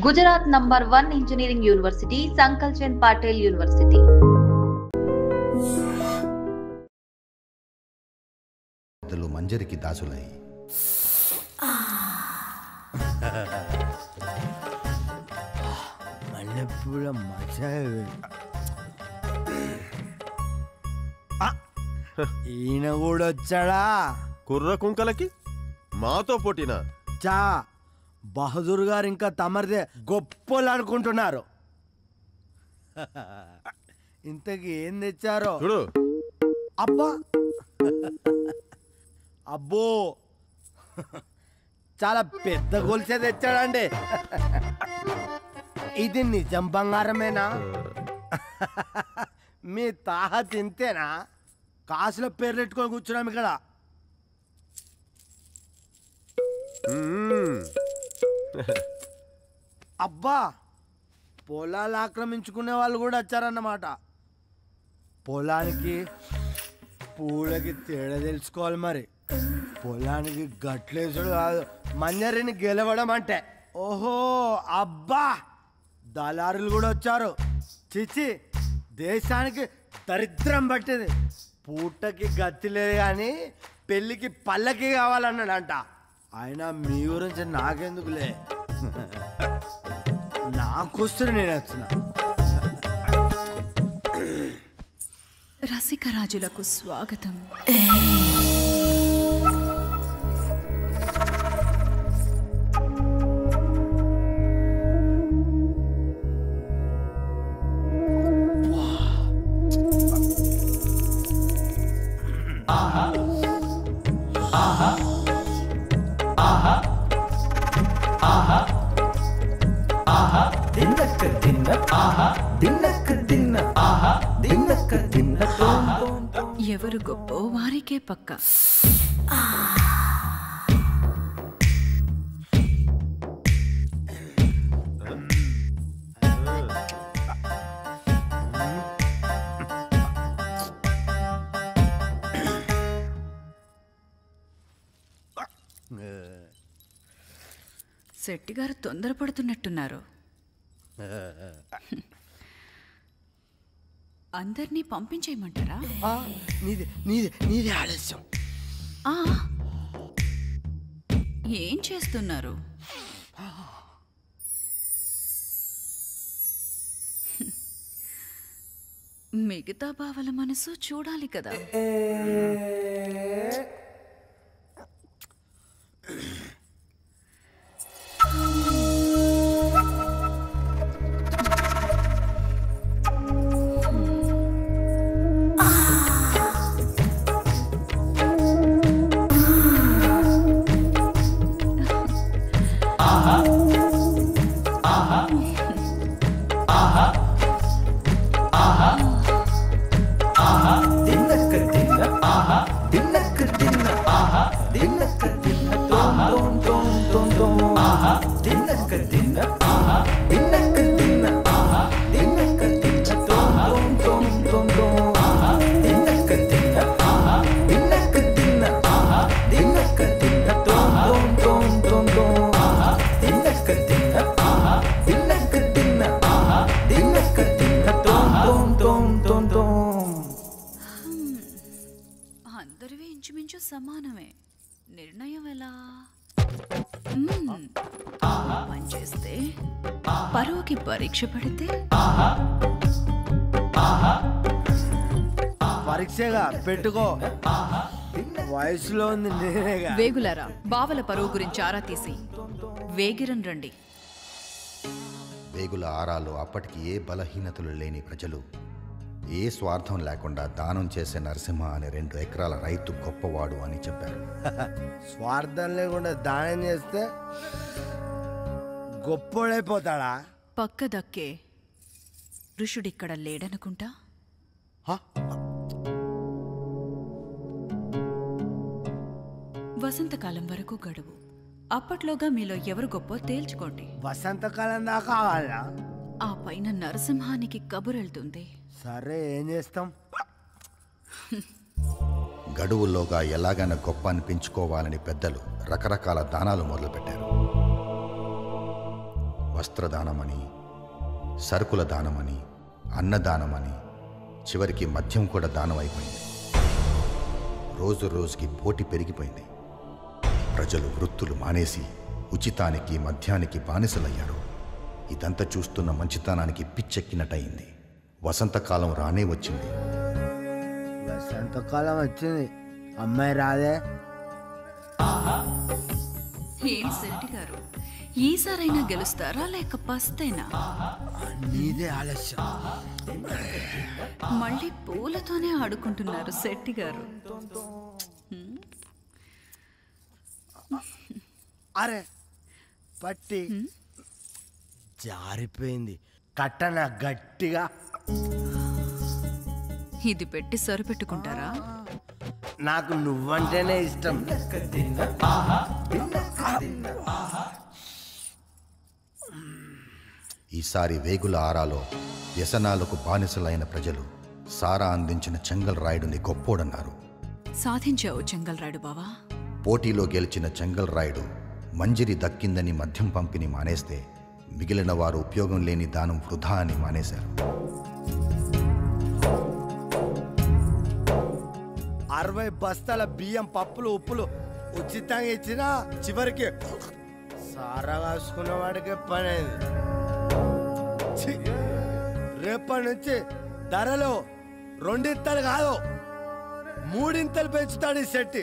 Gujarat number 1 engineering university Sankalchand Patel university. మంజరికి దాసులై మల్లెపూల మజా. ఈయన కూడా వచ్చాడా? కుర్ర కుంకలకి మాతో పోటీనా? చా బహదూర్ గారు ఇంకా తమరిదే గొప్పలు అనుకుంటున్నారు. ఇంతకి ఏం తెచ్చారో చూడు. అబ్బా అబ్బో చాలా పెద్ద గొలుసే తెచ్చాడండి. ఇది నిజం బంగారమేనా? మీ తాహ తింతేనా? కాసులో పేర్లు పెట్టుకొని కూర్చున్నాం ఇక్కడ. అబ్బా పొలాలు ఆక్రమించుకునే వాళ్ళు కూడా వచ్చారన్నమాట. పొలానికి పూలకి తేడా తెలుసుకోవాలి మరి. పొలానికి గట్లేసుడు కాదు, మంజరిని గెలవడం అంటే. ఓహో అబ్బా దళారులు కూడా వచ్చారు. చిచి దేశానికి దరిద్రం పట్టింది. పూటకి గతి లేదు కానీ పెళ్ళికి పల్లకి కావాలన్నాడంట. ఆయన మీ గురించి నాకెందుకులే, నాకొస్తుంది నేను వచ్చిన. రసికరాజులకు స్వాగతం. ఎవరు గొప్ప వారికే పక్క. శెట్టి గారు తొందరపడుతున్నట్టున్నారు. అందరినీ పంపించేయమంటారా? నీది ఆలస్యం. ఏం చేస్తున్నారు? మిగతా బావల మనసు చూడాలి కదా. అందరివి ఇంచుమించు సమానమే. నిర్ణయం ఎలా? పనిచేస్తే పరువుకి పరీక్ష పడితే పరీక్షగా పెట్టుకో. వయసులో ఉంది నేనేగా. వేగులారా, బావల పరువు గురించి ఆరా తీసి వేగిరన్ రండి. వేగుల ఆరాలో అప్పటికి ఏ బలహీనతలు లేని ప్రజలు ఏ స్వార్థం లేకుండా దానం చేసే నరసింహ అనే 2 ఎకరాల రైతు గొప్పవాడు అని చెప్పారు. స్వార్థం లేకుండా దానం చేస్తే గొప్పోడైపోతాడా? పక్క దక్కే ఋషుడిక్కడ లేడనుకుంటా. వసంతకాలం వరకు గడువు. అప్పట్లోగా మీలో ఎవరు గొప్ప తేల్చుకోండి. వసంతకాలం దాకా కావాలా? ఆ పైన నరసింహానికి కబురెళ్తుంది. సరే ఏం చేస్తాం? గడువుల్లోగా ఎలాగైనా గొప్ప అనిపించుకోవాలని పెద్దలు రకరకాల దానాలు మొదలుపెట్టారు. వస్త్రదానమని, సరుకుల దానమని, అన్నదానమని, చివరికి మద్యం కూడా దానం అయిపోయింది. రోజు రోజుకి పోటీ పెరిగిపోయింది. ప్రజలు వృత్తులు మానేసి ఉచితానికి, మద్యానికి బానిసలయ్యారు. ఇదంతా చూస్తున్న మంచితనానికి పిచ్చెక్కినట్టయింది. వసంతకాలం రానే వచ్చింది. వసంతకాలం వచ్చింది, అమ్మాయి రాదే. ఏం శెట్టి గారు, ఈసారైనా గెలుస్తారా లేక పస్తేనా? నీదే ఆలస్యం. మళ్ళీ పూలతోనే ఆడుకుంటున్నారు శెట్టి గారు. అరే పట్టి జారిపోయింది, కట్టన గట్టిగా. ఇది పెట్టి సరిపెట్టుకుంటారా? నాకు నువ్వంటేనే ఇష్టం. ఈసారి వేగుల ఆరాలో వ్యసనాలకు బానిసలైన ప్రజలు సారా అందించిన చెంగల్ రాయుడుని గొప్పోడన్నారు. సాధించావు చెంగల్ రాయుడు బావా. పోటీలో గెలిచిన చెంగల్ రాయుడు మంజిరి దక్కిందని మద్యం పంపిణీ మానేస్తే మిగిలిన వారు ఉపయోగం లేని దానం వృధా అని మానేశారు. 60 బస్తాల బియ్యం, పప్పులు, ఉప్పులు ఉచితంగా ఇచ్చినా చివరికి సారా కాసుకున్న వాడికే పనేది. రేపటి నుంచి ధరలు 2 ఇంతలు కాదు 3 ఇంతలు పెంచుతాడు ఈ శెట్టి.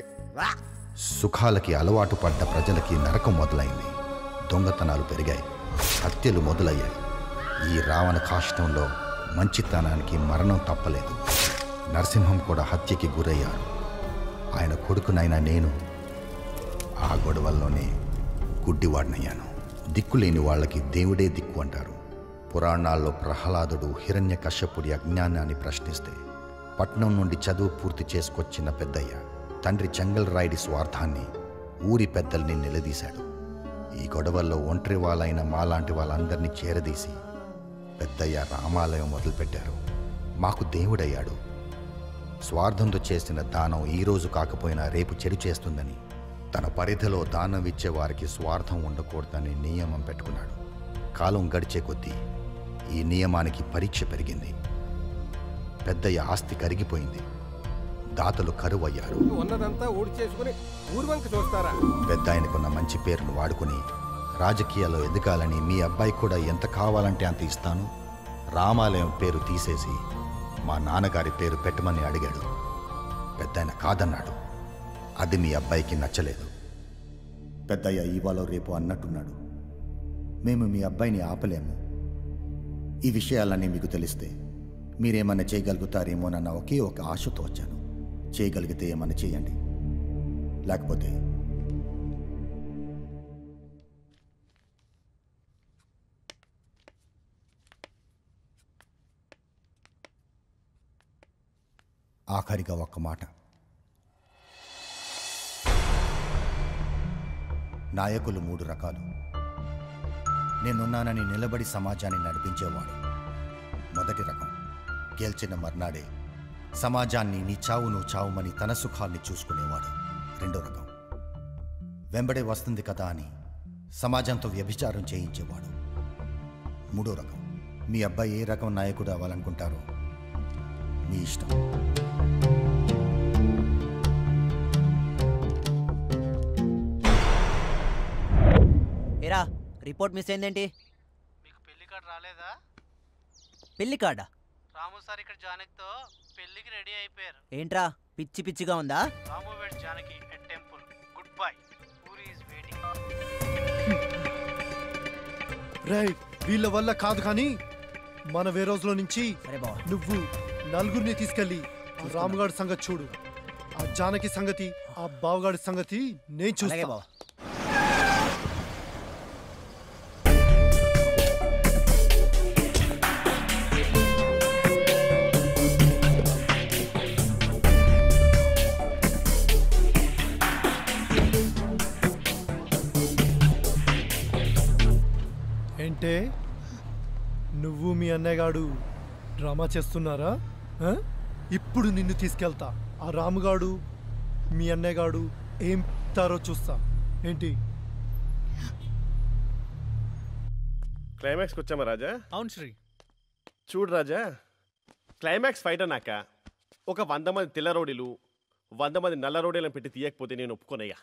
సుఖాలకి అలవాటు పడ్డ ప్రజలకి నరకం మొదలైంది. దొంగతనాలు పెరిగాయి, హత్యలు మొదలయ్యాయి. ఈ రావణ కాష్టంలో మంచితనానికి మరణం తప్పలేదు. నరసింహం కూడా హత్యకి గురయ్యారు. ఆయన కొడుకునైనా నేను ఆ గొడవల్లోనే గుడ్డివాడినయ్యాను. దిక్కులేని వాళ్ళకి దేవుడే దిక్కు అంటారు. పురాణాల్లో ప్రహ్లాదుడు హిరణ్యకశ్యపుడి అజ్ఞానాన్ని ప్రశ్నిస్తే పట్నం నుండి చదువు పూర్తి చేసుకొచ్చిన పెద్దయ్య తండ్రి చెంగల్ రాయుడి స్వార్థాన్ని ఊరి పెద్దల్ని నిలదీశాడు. ఈ గొడవల్లో ఒంటరి వాళ్ళైన మాలాంటి వాళ్ళందరినీ చేరదీసి పెద్దయ్య రామాలయం మొదలుపెట్టారు. మాకు దేవుడయ్యాడు. స్వార్థంతో చేసిన దానం ఈరోజు కాకపోయినా రేపు చెడు చేస్తుందని, తన పరిధిలో దానం ఇచ్చే వారికి స్వార్థం ఉండకూడదని నియమం పెట్టుకున్నాడు. కాలం గడిచే కొద్దీ ఈ నియమానికి పరీక్ష పెరిగింది. పెద్దయ్య ఆస్తి కరిగిపోయింది. దాతలు కరువయ్యారు. ఉన్నదంతా ఊడి చేసుకుని ఊర్వంక చూస్తారా? పెద్ద ఆయనకున్న మంచి పేరును వాడుకుని రాజకీయాల్లో ఎదగాలని మీ అబ్బాయి కూడా ఎంత కావాలంటే అంత ఇస్తాను, రామాలయం పేరు తీసేసి మా నాన్నగారి పేరు పెట్టమని అడిగాడు. పెద్దాయన కాదన్నాడు. అది మీ అబ్బాయికి నచ్చలేదు. పెద్దయ్య ఇవాళ రేపు అన్నట్టున్నాడు, మేము మీ అబ్బాయిని ఆపలేము. ఈ విషయాలన్నీ మీకు తెలిస్తే మీరేమన్నా చేయగలుగుతారేమోనన్న ఒకే ఒక ఆశతో వచ్చాను. చేయగలిగితే ఏమన్నా చేయండి, లేకపోతే ఆఖరిగా ఒక్క మాట. నాయకులు 3 రకాలు. నేనున్నానని నిలబడి సమాజాన్ని నడిపించేవాడు మొదటి రకం. గెలిచిన మర్నాడే సమాజాన్ని నీ చావు నువ్వు చావుమని తన సుఖాల్ని చూసుకునేవాడు రెండో రకం. వెంబడే వస్తుంది కదా అని సమాజంతో వ్యభిచారం చేయించేవాడు మూడో రకం. మీ అబ్బాయి ఏ రకం నాయకుడు అవ్వాలనుకుంటారో మీ ఇష్టం. ఏరా రిపోర్ట్ మిస్ అయిందేంటి? మీకు పెళ్లి కార్డు రాలేదా? పెళ్లి కార్డా? రాము సార్ ఇక్కడ జానకితో పెళ్లికి రెడీ అయిపోయారు. ఏంట్రా పిచ్చి పిచ్చిగా ఉందా? రాము వెడ్ Janaki at temple. Good bye. Puri is waiting. Right, వీళ్ళ వల్ల కాదు కానీ మన వేరోజులో నుంచి నువ్వు నలుగురిని తీసుకెళ్ళి రాముగాడి సంగతి చూడు. ఆ జానకి సంగతి, ఆ బావగాడి సంగతి నేను చూస్తా. ఏంటే నువ్వు మీ అన్నయ్యగాడు డ్రామా చేస్తున్నారా? ఇప్పుడు నిన్ను తీసుకెళ్తా. ఆ రాముగాడు మీ అన్నయ్యగాడు ఏం తారో చూస్తా. ఏంటి? క్లైమాక్స్కి వచ్చామా రాజా? అవును శ్రీ. చూడు రాజా, క్లైమాక్స్ ఫైట్ అన్నాక ఒక 100 మంది తెల్ల రౌడీలు 100 మంది నల్ల రౌడీలను పెట్టి తీయకపోతే నేను ఒప్పుకోనయ్యా.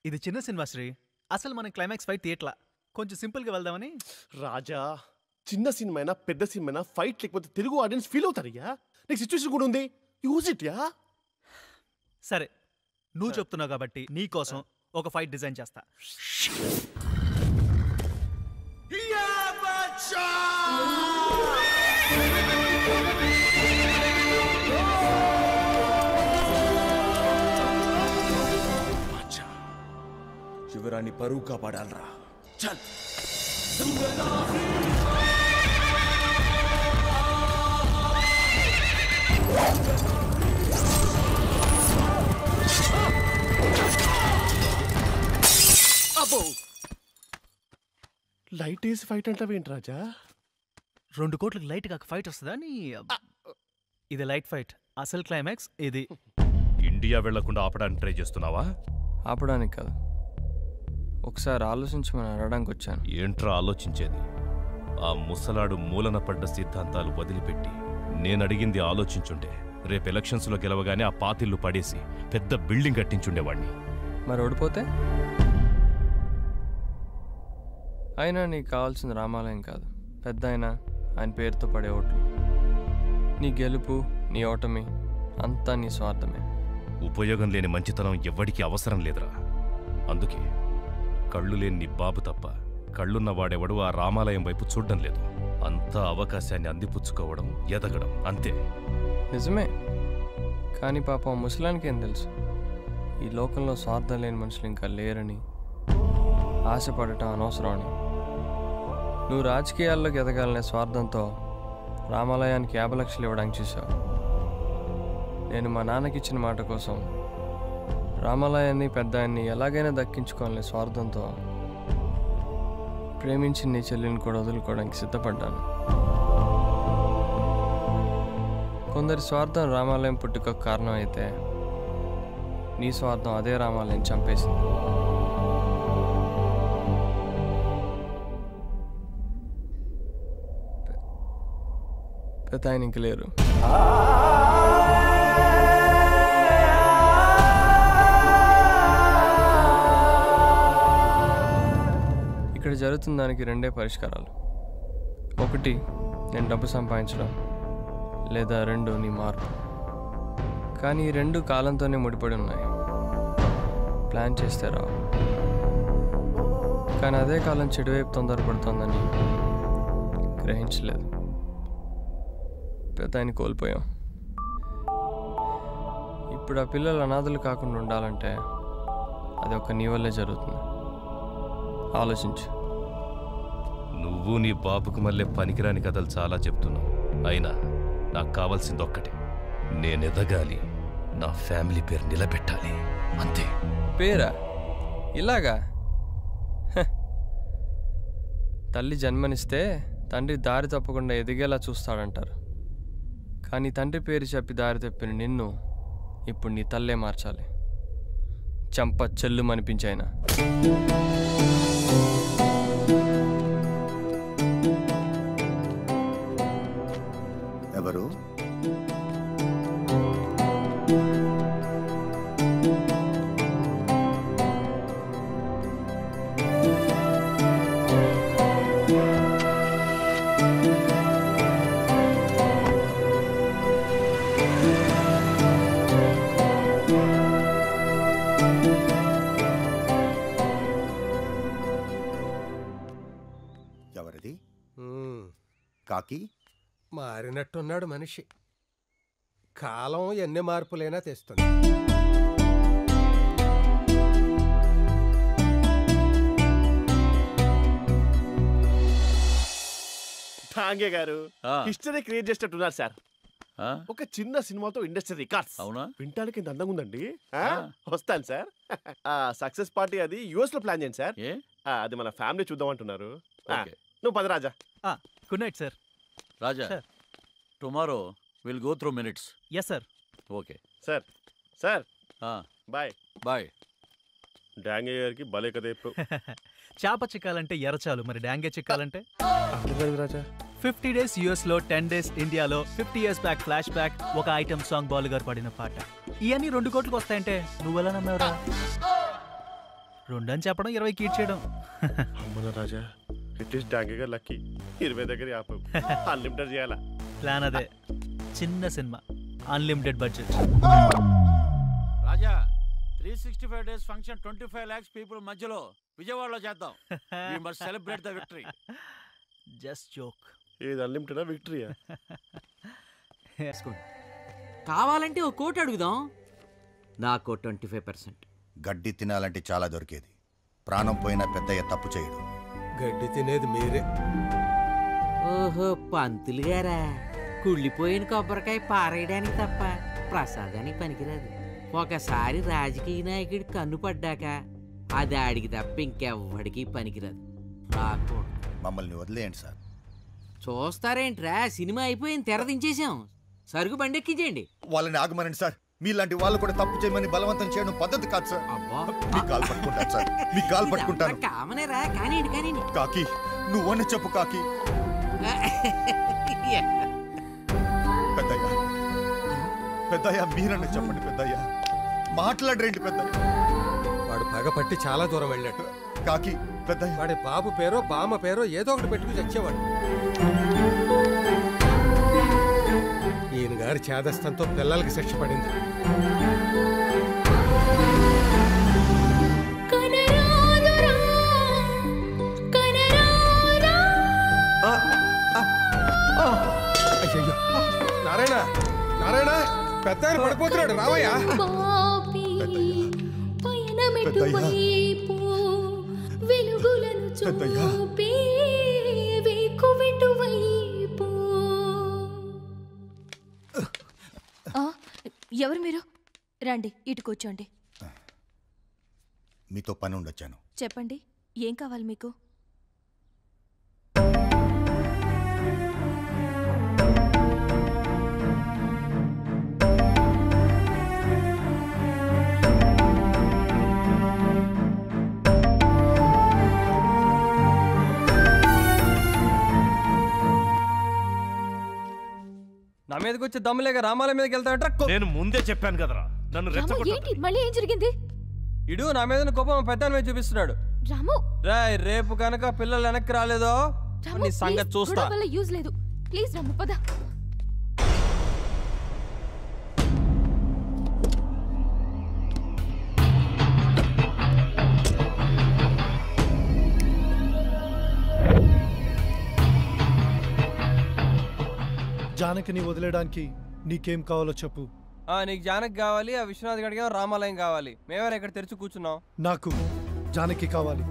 ఇది చిన్న సినిమా శ్రీ, అసలు మనం క్లైమాక్స్ ఫైట్ తీయట్లా, కొంచెం సింపుల్గా వెళ్దామని. రాజా, చిన్న సినిమా అయినా పెద్ద సినిమా అయినా ఫైట్ లేకపోతే తెలుగు ఆడియన్స్ ఫీల్ అవుతారయ్యా. నీకు సిచ్యువేషన్ కూడా ఉంది, యూజ్ ఇట్ యా. సరే, నువ్వు చెప్తున్నావు కాబట్టి నీ కోసం ఒక ఫైట్ డిజైన్ చేస్తా. శివరాన్ని పరువు కాపాడాలరా. చల్. అబ్బో, లైట్ వేసి ఫైట్ అంటావేంటి రాజా? 2 కోట్లకు లైట్ గా ఫైట్ వస్తుందా నీ? ఇది లైట్ ఫైట్, అసలు క్లైమాక్స్ ఇది. ఇండియా వెళ్లకుండా ఆపడానికి ట్రై చేస్తున్నావా? ఆపడానికి కాదు, ఒకసారి ఆలోచించమని అడగడానికి వచ్చాను. ఏంట్రా ఆలోచించేది? ఆ ముసలాడు మూలన పడ్డ సిద్ధాంతాలు వదిలిపెట్టి నేనడిగింది ఆలోచించుంటే రేపు ఎలక్షన్స్లో గెలవగానే ఆ పాతిళ్ళు పడేసి పెద్ద బిల్డింగ్ కట్టించుండేవాణ్ణి. మరి ఓడిపోతే? అయినా నీకు కావాల్సిన రామాలయం కాదు, పెద్ద అయినా ఆయన పేరుతో పడే ఓట్లు. నీ గెలుపు నీ ఓటమి అంతా నీ స్వార్థమే. ఉపయోగం లేని మంచితనం ఎవ్వడికి అవసరం లేదురా. అందుకే కళ్ళు లేని నీ బాబు తప్ప కళ్ళున్నవాడెవడు ఆ రామాలయం వైపు చూడ్డం లేదు. అంతా అవకాశాన్ని అందిపుచ్చుకోవడం, ఎదగడం అంతే. నిజమే, కానీ పాపం ముసలానికి ఏం తెలుసు ఈ లోకంలో స్వార్థం లేని మనుషులు ఇంకా లేరని, ఆశపడటం అనవసరం అని. నువ్వు రాజకీయాల్లోకి ఎదగాలనే స్వార్థంతో రామాలయానికి 50 లక్షలు ఇవ్వడానికి చూసావు. నేను మా నాన్నకిచ్చిన మాట కోసం రామాలయాన్ని పెద్ద ఆయన్ని ఎలాగైనా దక్కించుకోవాలనే స్వార్థంతో ప్రేమించి నీ చెల్లిని కూడా వదులుకోవడానికి సిద్ధపడ్డాను. కొందరి స్వార్థం రామాలయం పుట్టుకకు కారణం అయితే నీ స్వార్థం అదే రామాలయం చంపేసింది. పెద్ద ఆయన ఇంక లేరు. ఇక్కడ జరుగుతున్న దానికి 2 పరిష్కారాలు. 1 నేను డబ్బు సంపాదించడం, లేదా 2 నీ మార్పు. కానీ ఈ 2 కాలంతోనే ముడిపడి ఉన్నాయి. ప్లాన్ చేస్తే రావు. కానీ అదే కాలం చెడువైపు తొందరపడుతోందని గ్రహించలేదు. పెద్ద ఆయన కోల్పోయాం. ఇప్పుడు ఆ పిల్లలు అనాథలు కాకుండా ఉండాలంటే అది ఒక నీ వల్లే జరుగుతుంది. ఆలోచించు. నువ్వు నీ బాబుకు మళ్ళీ పనికిరాని కథలు చాలా చెప్తున్నావు. అయినా నాకు కావాల్సింది ఒక్కటే, నేను ఎదగాలి, నా ఫ్యామిలీ పేరు నిలబెట్టాలి, అంతే. పేరా? ఇలాగా? తల్లి జన్మనిస్తే తండ్రి దారి తప్పకుండా ఎదిగేలా చూస్తాడంటారు. కానీ తండ్రి పేరు చెప్పి దారి తప్పిన నిన్ను ఇప్పుడు నీ తల్లే మార్చాలి. చంప చెల్లు మనిపించాయినా. ఎవరు? ఎవరిది? కాకి మారినట్టున్నాడు మనిషి. కాలం ఎన్ని మార్పులైనా తెస్తుంది. ఠాంగే గారు హిస్టరీ క్రియేట్ చేసేటట్టున్నారు సార్. ఒక చిన్న సినిమాతో ఇండస్ట్రీ రికార్డ్స్. అవునా? వింటానికి ఇంత అందంగా ఉందండి. వస్తాను సార్. సక్సెస్ పార్టీ అది యుఎస్ లో ప్లాన్ చేయండి సార్. అది మన ఫ్యామిలీ చూద్దాం అంటున్నారు. నువ్వు పద Raja. Good night sir. Raja, tomorrow will go through minutes. Yes sir. Okay sir. Sir bye bye. Dange గారికి భలే కదా ఇప్పుడు. చేప చిక్కాలంటే ఎరచాలు, మరి డాంగే చిక్కాలంటే రాజా 50 days US లో 10 days ఇండియాలో 50 years బ్యాక్ ఫ్లాష్ బ్యాక్ ఒక ఐటమ్ సాంగ్ బాలు గారు పాడిన పాట. ఇవన్నీ 2 కోట్లకు వస్తాయంటే నువ్వెలా నమ్మేవరా? 2 అని చెప్పడం 20కి ఇచ్చేయడం. అమ్మన రాజా అట్లీస్ట్ డాంగేగా లక్కీ 20 దగ్గర ఆపు. అన్లిమిటెడ్ చేయాలా ప్లాన్ అదే. చిన్న సినిమా, unlimited budget. Raja 365 days function 25 lakhs people మధ్యలో విజయవాడలో చేద్దాం. We must celebrate the victory. Just joke. ఏది అన్లిమిటెడా విక్టరీయా? కావాలంటే ఓ కోట్ అడుగుదాం. నాకు 25%. గడ్డి తినాలంటే చాలా దొరికేది. ప్రాణం పోయినా పెద్దయ్య తప్పు చేయడు. గడ్డి తినేది మీరే. ఓహో పంతులు గారా, కుళ్ళిపోయిన కొబ్బరికాయ పారేయడానికి తప్ప ప్రసాదానికి పనికిరాదు. ఒకసారి రాజకీయ నాయకుడి కన్ను పడ్డాక అది ఆడికి తప్ప ఇంకెవ్వడికి పనికిరాదు. మమ్మల్ని వదిలేయండి సార్. చూస్తారేంట్రా, సినిమా అయిపోయింది, తెరదించేసాం. సరుకు బండెక్కించేయండి. వాళ్ళని ఆగమనండి సార్. మీలాంటి వాళ్ళు కూడా తప్పు చేయమని బలవంతం చేయడం పద్ధతి కాదు సార్. మీ కాలు పట్టుకుంటాను సార్, మీ కాలు పట్టుకుంటాను. కామనేరా, కానివ్వండి కానివ్వండి. కాకి నువ్వని చెప్పు కాకి. పెద్దయ్య పెద్దయ్య మీరని చెప్పండి పెద్దయ్య. మాట్లాడరేంటి పెద్దయ్య? వాడు పగపట్టి చాలా దూరం వెళ్ళాడు. కాకి పెద్దయ్య వాడి బాబు పేరో బామ్మ పేరో ఏదో ఒకటి పెట్టుకుని చచ్చేవాడు. ఈయన గారి చేదస్తంతో పిల్లలకి శిక్ష పడింది. అయ్యయ్యో, నారాయణ నారాయణ, పెద్ద ఆయన పడిపోతున్నాడు, రావయ్యా. ఎవరు మీరు? రండి, ఇటు కూర్చోండి. మీతో పని ఉండొచ్చాను. చెప్పండి, ఏం కావాలి మీకు? నా మీదకి వచ్చి దమ్ములేక రామాల మీదకి వెళ్తాడంట. నేను ముందే చెప్పాను కదరా, నన్ను రెచ్చగొట్టు. మళ్ళీ ఏం జరిగింది? ఇడు నా మీద కోపం పెద్ద మీద చూపిస్తున్నాడు. రాము, రాయ్ రేపు కనుక పిల్లలు వెనక్కి రాలేదో నీ సంగతి చూస్తా. యూజ్ లేదు, ప్లీజ్ రాము పద. జానకిని వదిలేయడానికి నీకేం కావాలో చెప్పు. నీకు జానకి కావాలి, ఆ విశ్వనాథ్ గడిగా రామాలయం కావాలి. మేమేరా ఇక్కడ తెరిచి కూర్చున్నాం. నాకు జానకి కావాలి,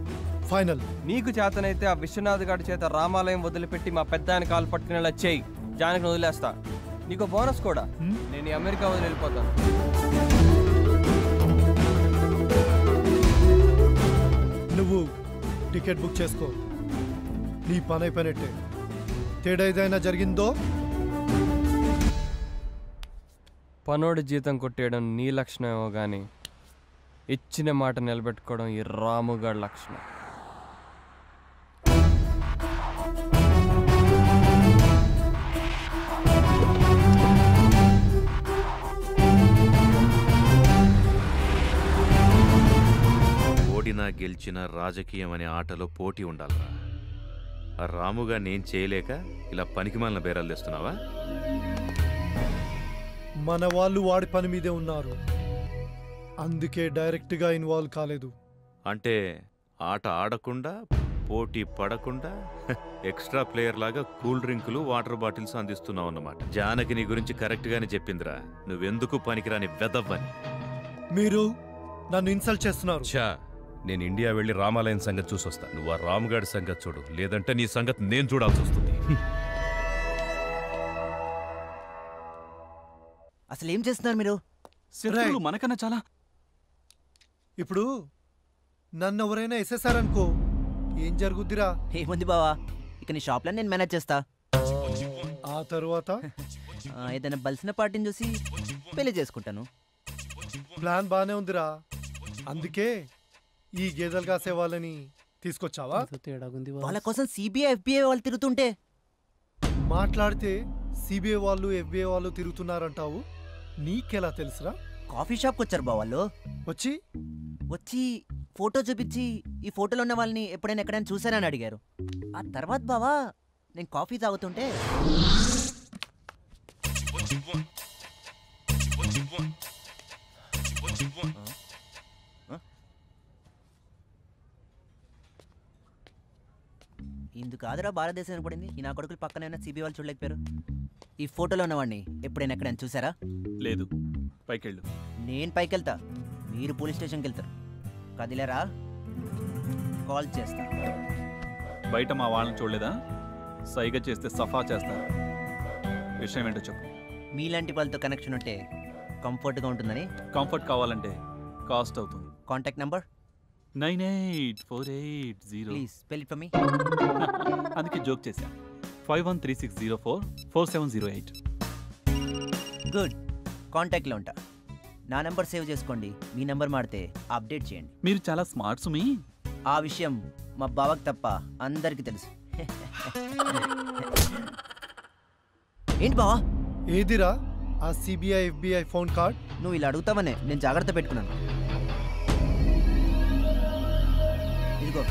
ఫైనల్. నీకు చేతనైతే ఆ విశ్వనాథ్ గడి చేత రామాలయం వదిలిపెట్టి మా పెద్ద ఆయన కాలు పట్టుకునేలా చేయి. జానకిని వదిలేస్తా. నీకు బోనస్ కూడా, నేను అమెరికా వదిలి వెళ్ళిపోతాను. నువ్వు టికెట్ బుక్ చేసుకో, నీ పని అయిపోయినట్టే. తేడా ఏదైనా జరిగిందో పనోడి జీతం కొట్టేయడం నీ లక్షణమేమో కానీ ఇచ్చిన మాట నిలబెట్టుకోవడం ఈ రాముగాడి లక్షణం. ఓడినా గెలిచిన రాజకీయం అనే ఆటలో పోటీ ఉండాలరా. ఆ రాముగా నేను చేయలేక ఇలా పనికిమాలిన బేరాలు తెస్తున్నావా? మన వాళ్ళు వాడి పని మీదే ఉన్నారు, అందుకే డైరెక్ట్గా ఇన్వాల్వ్ కాలేదు. అంటే ఆట ఆడకుండా పోటీ పడకుండా ఎక్స్ట్రా ప్లేయర్ లాగా కూల్ డ్రింకులు వాటర్ బాటిల్స్ అందిస్తున్నావు అన్నమాట. జానకి నీ గురించి కరెక్ట్గానే చెప్పిందిరా, నువ్వెందుకు పనికిరాని వెదవ్వని. మీరు నన్ను ఇన్సల్ట్ చేస్తున్నారు. నేను ఇండియా వెళ్ళి రామాలయం సంగతి చూసొస్తా. నువ్వు ఆ రాముగాడి సంగతి చూడు, లేదంటే నీ సంగతి నేను చూడాల్సి వస్తుంది. అసలు ఏం చేస్తున్నారు మీరు? శత్రువులు మనకన్నా చాలా. ఇప్పుడు నన్ను ఎవరైనా ఎసేసారనుకో ఏం జరుగుద్దిరా? ఏముంది బావా, ఇక నీ షాప్లో నేను మేనేజ్ చేస్తా. ఆ తరువాత ఏదైనా బలిసిన పార్టీని చూసి పెళ్లి చేసుకుంటాను. ప్లాన్ బానే ఉందిరా, అందుకే ఈ గేదెలు కాసే వాళ్ళని తీసుకొచ్చావా? వాళ్ళ కోసం సిబిఐ ఎఫ్బిఐ వాళ్ళు తిరుగుతుంటే మాట్లాడితే సిబిఐ వాళ్ళు ఎఫ్బిఐ వాళ్ళు తిరుగుతున్నారంటావు, నీకెలా తెలుసురా? కాఫీ షాప్కి వచ్చారు బా వాళ్ళు. వచ్చి ఫోటో చూపించి ఈ ఫోటోలో ఉన్న వాళ్ళని ఎప్పుడైనా ఎక్కడైనా చూసారని అడిగారు. ఆ తర్వాత బావా నేను కాఫీ తాగుతుంటే ఇందుకు ఆదరా భారతదేశం పడింది. ఈ నా కొడుకులు పక్కనైనా సిబిఐ వాళ్ళు చూడలేకపోయారు. ఈ ఫోటోలో ఉన్నవాడిని ఎప్పుడైనా ఎక్కడైనా చూసారా? లేదు. పైకెళ్ళు. నేను పైకెళ్తా, మీరు పోలీస్ స్టేషన్కి వెళ్తారు. కదిలేరా కాల్ చేస్తా. బయట మా వాళ్ళని చూడలేదా? సైగ చేస్తే సఫా చేస్తారు. విషయం ఏంటో చెప్పు. మీలాంటి వాళ్ళతో కనెక్షన్ ఉంటే కంఫర్ట్గా ఉంటుందని. కంఫర్ట్ కావాలంటే కాస్ట్ అవుతుంది. Contact number 984880. Please spell it for me. అందుకే జోక్ చేశా. 5136044708. గుడ్. కాంటాక్ట్లో ఉంటా. నా నెంబర్ సేవ్ చేసుకోండి. మీ నెంబర్ మాడితే అప్డేట్ చేయండి. మీరు చాలా స్మార్ట్ సుమి. ఆ విషయం మా బావకి తప్ప అందరికీ తెలుసు. ఏంటి బావా? ఏదిరా ఆ సిబిఐ ఎఫ్బిఐ ఫోన్ కార్డ్? నువ్వు ఇలా అడుగుతావనే నేను జాగ్రత్త పెట్టుకున్నాను. ఇదిగో